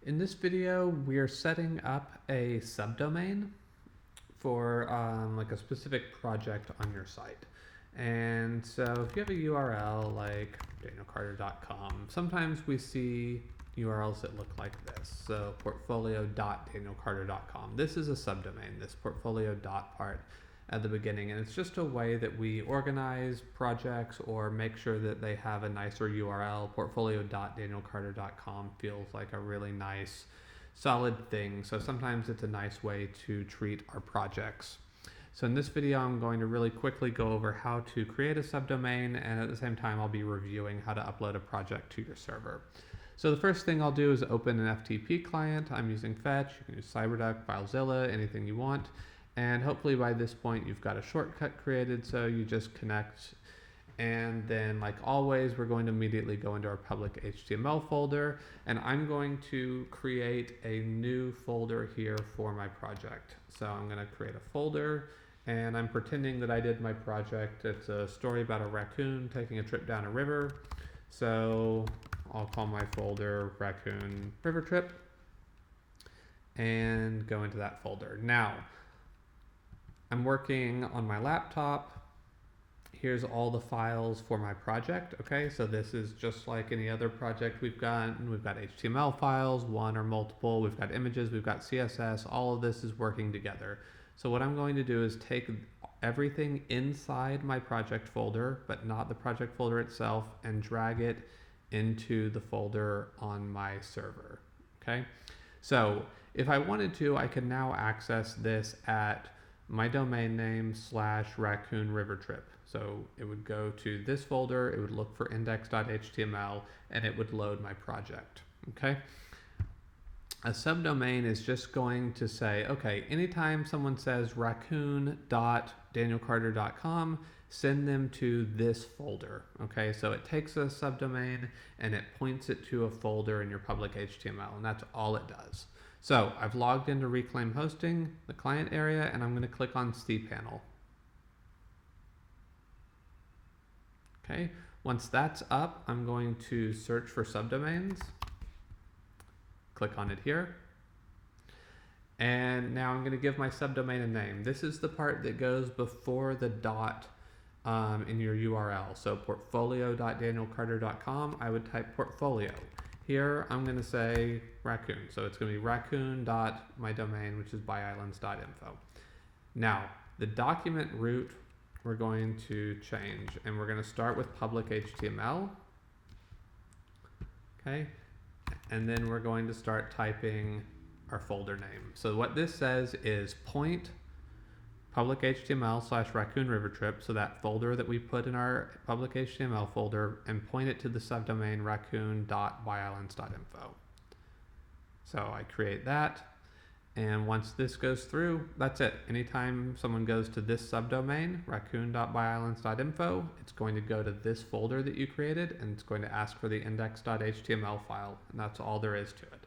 In this video, we are setting up a subdomain for like a specific project on your site. And so if you have a URL like danielcarter.com, sometimes we see URLs that look like this. So portfolio.danielcarter.com. This is a subdomain, this portfolio dot part at the beginning, and it's just a way that we organize projects or make sure that they have a nicer URL. Portfolio.danielcarter.com feels like a really nice solid thing, so sometimes it's a nice way to treat our projects. So in this video, I'm going to really quickly go over how to create a subdomain, and at the same time I'll be reviewing how to upload a project to your server. So the first thing I'll do is open an FTP client. I'm using Fetch. You can use CyberDuck, FileZilla, anything you want. And hopefully by this point you've got a shortcut created, so you just connect, and then like always we're going to immediately go into our public HTML folder, and I'm going to create a new folder here for my project. So I'm going to create a folder, and I'm pretending that I did my project. It's a story about a raccoon taking a trip down a river, so I'll call my folder Raccoon River Trip and go into that folder. Now I'm working on my laptop. Here's all the files for my project. Okay, so this is just like any other project we've got. We've got HTML files, one or multiple. We've got images, we've got CSS. All of this is working together. So what I'm going to do is take everything inside my project folder, but not the project folder itself, and drag it into the folder on my server. Okay, so if I wanted to, I can now access this at my domain name /raccoon river trip. So it would go to this folder, it would look for index.html, and it would load my project. Okay. A subdomain is just going to say, okay, anytime someone says raccoon.danielcarter.com, send them to this folder. Okay, so it takes a subdomain and it points it to a folder in your public HTML, and that's all it does. So I've logged into Reclaim Hosting, the client area, and I'm going to click on cPanel. Okay, once that's up, I'm going to search for subdomains. Click on it here. And now I'm going to give my subdomain a name. This is the part that goes before the dot in your URL. So portfolio.danielcarter.com, I would type portfolio. Here I'm going to say raccoon, so it's going to be raccoon.mydomain, which is byislands.info. Now the document root we're going to change, and we're going to start with public HTML. Okay, and then we're going to start typing our folder name. So what this says is point public HTML /raccoon river trip, so that folder that we put in our public HTML folder, and point it to the subdomain raccoon.byislands.info. So I create that, and once this goes through, that's it. Anytime someone goes to this subdomain, raccoon.byislands.info, it's going to go to this folder that you created, and it's going to ask for the index.html file, and that's all there is to it.